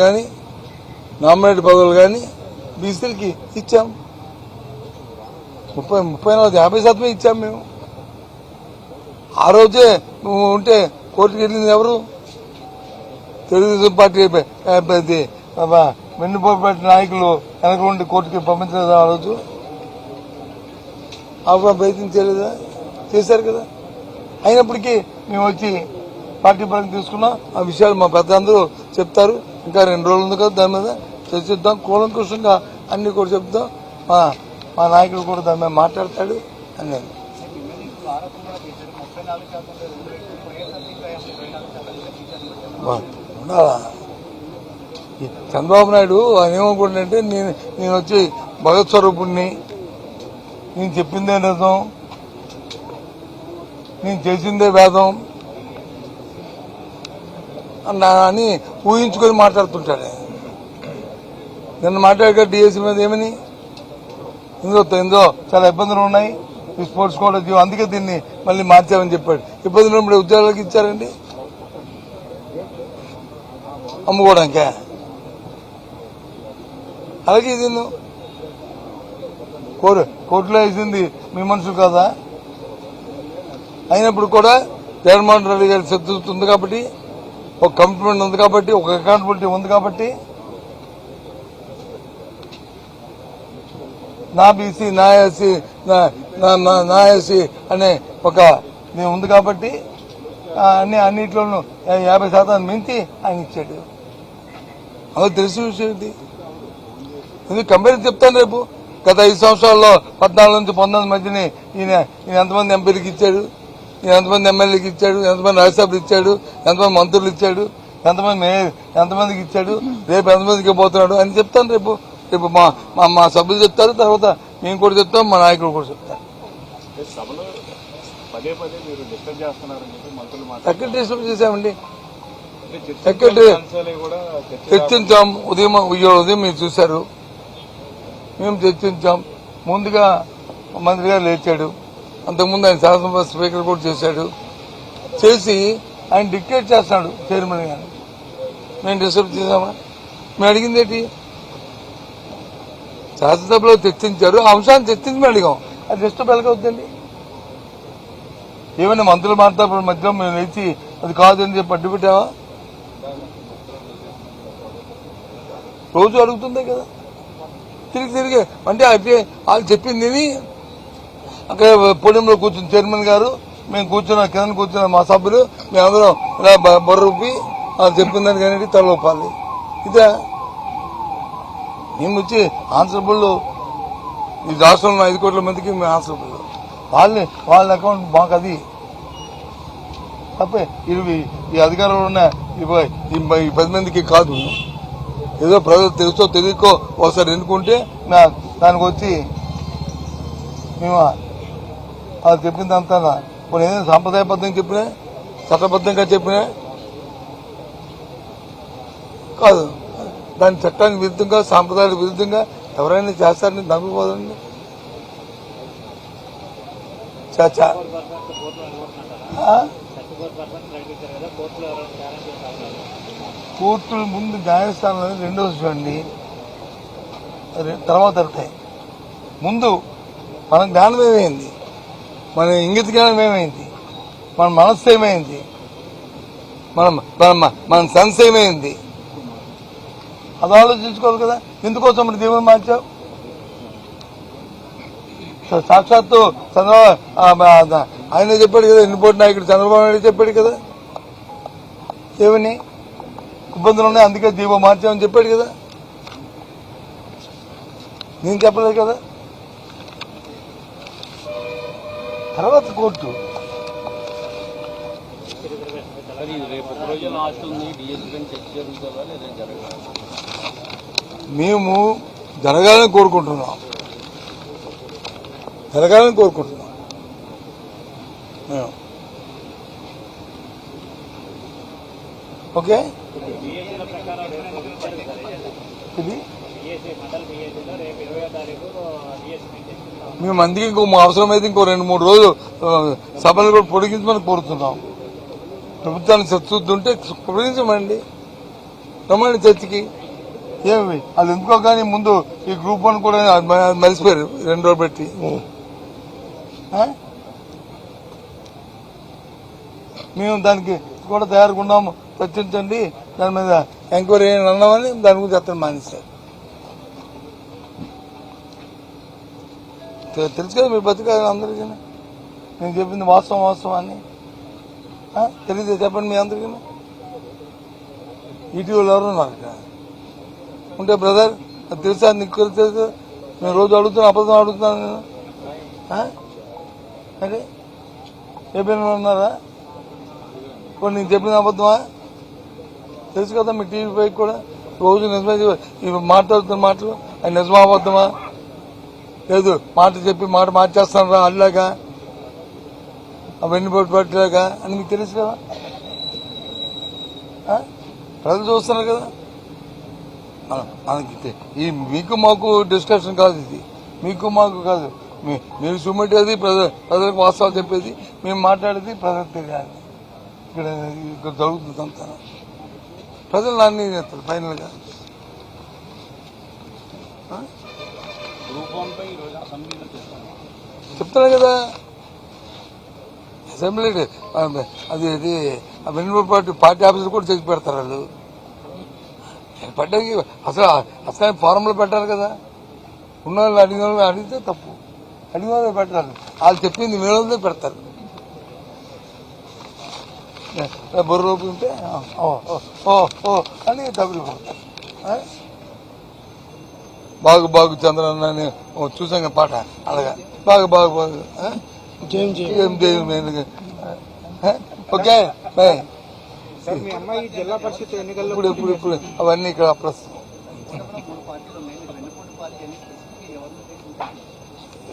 కానీ నామినేటెడ్ పదవులు కానీ బీసీలకి ఇచ్చాం. 50% ఇచ్చాం మేము. ఆ రోజే ఉంటే కోర్టుకు వెళ్ళింది ఎవరు? తెలుగుదేశం పార్టీ వెన్నుపోటు నాయకులు వెనక ఉండి కోర్టుకి పంపించలేదు. ఆ రోజు అప్పుడు ప్రయత్నం చేయలేదా? చేశారు కదా. అయినప్పటికీ మేము వచ్చి పార్టీ పరంగా తీసుకున్నాం. ఆ విషయాలు మా పెద్దలందరూ చెప్తారు. ఇంకా 2 రోజులు ఉంది కదా, దాని మీద చర్చిద్దాం. కూలంకుషంగా అన్ని కూడా చెప్తాం. మా నాయకుడు కూడా దాని మీద మాట్లాడతాడు అని. ఉండాలా? చంద్రబాబు నాయుడు ఆయన ఏమనుకుంటుంటే నేను వచ్చి భగత్ స్వరూపుణ్ణి, నేను చెప్పిందే నిజం, నేను చేసిందే వేదం అని ఊహించుకొని మాట్లాడుతుంటాడు. నిన్న మాట్లాడక డిఎస్సీ మీద ఏమని ఇందులో చాలా ఇబ్బందులు ఉన్నాయి, ఈ స్పోర్ట్స్ కూడా అందుకే దీన్ని మళ్ళీ మార్చామని చెప్పాడు. ఇబ్బందులు ఉన్నప్పుడు ఉద్యోగాలకు ఇచ్చారండి అమ్ముకోవడానికే. అలాగే దీన్ని కోర్టులో వేసింది మీ మనుషులు కదా. అయినప్పుడు కూడా జగన్మోహన్ రెడ్డి గారి శత్రుత్వం ఉంది కాబట్టి, ఒక కమిట్మెంట్ ఉంది కాబట్టి, ఒక అకౌంటబిలిటీ ఉంది కాబట్టి, నా బీసీ నా ఎస్సీ నా ఎస్సీ అనే ఒక ఉంది కాబట్టి అన్నిట్లోనూ 50% మించి ఆయన ఇచ్చాడు. అది తెలిసిన విషయం ఏంటి? ఇది కంపేర్ చెప్తాను రేపు. గత 5 సంవత్సరాల్లో 14 నుంచి 19 మధ్యని ఈయన ఎంతమంది ఎంపీలకు ఇచ్చాడు, ఈయన ఎంతమంది ఎమ్మెల్యేకి ఇచ్చాడు, ఎంతమంది రాజ్యసభలు ఇచ్చాడు, ఎంతమంది మంత్రులు ఇచ్చాడు, ఎంతమందికి ఇచ్చాడు, రేపు ఎంతమందికి పోతున్నాడు అని చెప్తాను రేపు. మా సభ్యులు చెప్తారు, తర్వాత మేము కూడా చెప్తాం, మా నాయకులు కూడా చెప్తారు. ఎక్కడ డిస్టర్బ్ చేశామండి? ఎక్కడ చర్చించాం? ఉదయం మీరు చూశారు, మేము చర్చించాం. ముందుగా మంత్రి గారు లేచాడు, అంతకుముందు ఆయన శాసనసభ స్పీకర్ కూడా చేశాడు. చేసి ఆయన డిక్టేట్ చేస్తున్నాడు చైర్మన్ గారు. మేము డిస్టర్బ్ చేశామా? మేము అడిగింది ఏంటి? శాసనసభలో చర్చించారు, ఆ అంశాన్ని చర్చించి మేము అడిగాం. అది డిస్టర్బ్ ఎలాగవుతుందండి? ఏమైనా మంత్రులు మాట్లాడే మధ్యలో మేము లేచి అది కాదని చెప్పి అడ్డు పెట్టావా? రోజు అడుగుతుందే కదా. తిరిగి అంటే అయితే వాళ్ళు చెప్పింది అక్కడ పొడియంలో కూర్చున్న చైర్మన్ గారు, మేము కింద కూర్చున్న మా సభ్యులు, మేమందరం ఇలా బొర్రూపి వాళ్ళు చెప్పిందని కానీ తలొప్పాలి. ఇదే మేము వచ్చి ఆన్సరబుల్. ఈ రాష్ట్రంలో 5 కోట్ల మందికి మేము ఆన్సరబుల్. వాళ్ళ అకౌంట్ మాకు అది తప్పే. ఈ అధికారంలో ఉన్న ఈ 10 మందికి కాదు. ఏదో ప్రజలు తెలుసో తెలియకో ఒకసారి ఎన్నుకుంటే దానికి వచ్చి మేము అది చెప్పిందంతా కొన్ని ఏదైనా సాంప్రదాయబద్ధంగా చెప్పినా, చట్టబద్ధంగా చెప్పినా కాదు. దాని చట్టానికి విరుద్ధంగా, సాంప్రదాయాలకు విరుద్ధంగా ఎవరైనా చేస్తారని నమ్మిపోదండి. చాచా కోర్టుల ముందు న్యాయస్థానంలో 2వ విషయం అండి, తర్వాత జరుగుతాయి. ముందు మన జ్ఞానం ఏమైంది, మన ఇంగిత జ్ఞానం ఏమైంది, మన మనస్సు ఏమైంది, మన సెన్స్ ఏమైంది, అది ఆలోచించుకోవాలి కదా. ఎందుకోసం మరి దేవుని మార్చావు? సాక్షాత్తు చంద్రబాబు ఆయన చెప్పాడు కదా, ఎన్నిపోటీ నాయకుడు చంద్రబాబు నాయుడు చెప్పాడు కదా, ఏమని ఇబ్బందులు ఉన్నాయి అందుకే దీపో మార్చామని చెప్పాడు కదా. నేను చెప్పలేదు కదా. తర్వాత కోర్టు మేము జరగాలని కోరుకుంటున్నాం. ఓకే, ఇది మేము అందుకే మా అవసరమైతే ఇంకో 2-3 రోజులు సభలు కూడా పొడిగించమని కోరుతున్నాం. ప్రభుత్వాన్ని చర్చిస్తుంటే పొడిగించమండి. రమ్మని చర్చికి ఏమి వాళ్ళు ఎందుకో కానీ ముందు ఈ గ్రూప్ 1 కూడా మరిచిపోయారు 2 రోజులు పెట్టి మేము దానికి కూడా తయారుగా ఉన్నాము చర్చించండి దాని మీద ఎంక్వైరీ అన్నామని దాని గురించి అతను మానేశారు. తెలుసు కదా మీరు బతికారు అందరికీ నేను చెప్పింది వాస్తవం అని తెలియదు చెప్పండి మీ అందరికీ. ఈటీవీలో ఎవరున్నారు ఉంటే బ్రదర్ అది తెలుసా నీకు తెలుసు నేను రోజు అడుగుతున్నా అబద్ధం అడుగుతున్నాను నేను అంటే ఏ పైన ఉన్నారా కొన్ని నేను చెప్పిన అబద్ధమా తెలుసు కదా మీ టీవీ పైకి కూడా రోజు నిజమే మాట్లాడుతున్న మాటలు అది నిజమా అబద్ధమా లేదు మాట చెప్పి మాట మార్చేస్తాను రా అల్లాగా అవన్నీ పట్టలేగా అని మీకు తెలుసు కదా ప్రజలు చూస్తున్నారు కదా మనకి ఈ మీకు మాకు డిస్కషన్ కాదు ఇది మీకు మాకు కాదు మీరు చూపెట్టేది ప్రజలకు వాస్తవాలు చెప్పేది మేము మాట్లాడేది ప్రజలకు తెలియాలి ఇక్కడ జరుగుతుంది అంతా ప్రజలు నాన్ని చేస్తారు ఫైనల్ గా చెప్తాను కదా అసెంబ్లీ అది వెన్నుపాటు పార్టీ ఆఫీసులు కూడా చేసి పెడతారు వాళ్ళు పడ్డానికి అసలు ఫారంలో పెట్టారు కదా ఉన్న వాళ్ళు అడిగిన వాళ్ళు అడిగితే తప్పు అడిగిన వాళ్ళు పెట్టాలి వాళ్ళు చెప్పింది మీరే పెడతారు బుర్ర రూపు ఉంటే ఓ అని తగులు కొడతారు. బాగు చంద్రన్న చూసాం పాట అలాగా బాగు ఓకే ఇప్పుడు అవన్నీ ఇక్కడ ప్రస్తుతం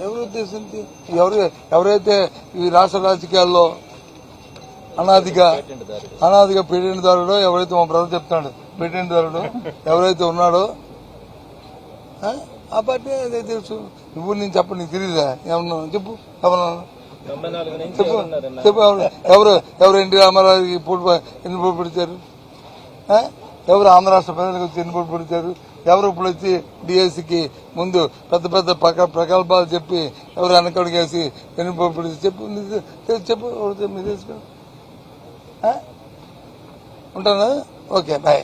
ఎవరు ఉద్దేశించి ఎవరైతే ఈ రాష్ట్ర రాజకీయాల్లో అనాదిగా పేటెంట్దారుడో ఎవరైతే మా బ్రదర్ చెప్తున్నాడు పేటెంట్దారుడు ఎవరైతే ఉన్నాడో ఆ పార్టీ అదే తెలుసు నువ్వు నేను చెప్ప నీకు తెలియదా ఏమన్నా చెప్పు ఎవరన్నా చెప్పు ఎవరు ఎన్టీ రామారావుకి ఎన్ని పోటీ పెడతారు ఎవరు ఆంధ్ర రాష్ట్ర ప్రజలకు వచ్చి ఎన్ని పోటీ పెడతారు ఎవరు ఇప్పుడు వచ్చి డిఎస్సికి ముందు పెద్ద ప్రకల్పాలు చెప్పి ఎవరు వెనకడిగేసి ఎన్ని పోటీ పెడితే చెప్పు మీరు తెలుసుకో ఉంటాను ఓకే బాయ్.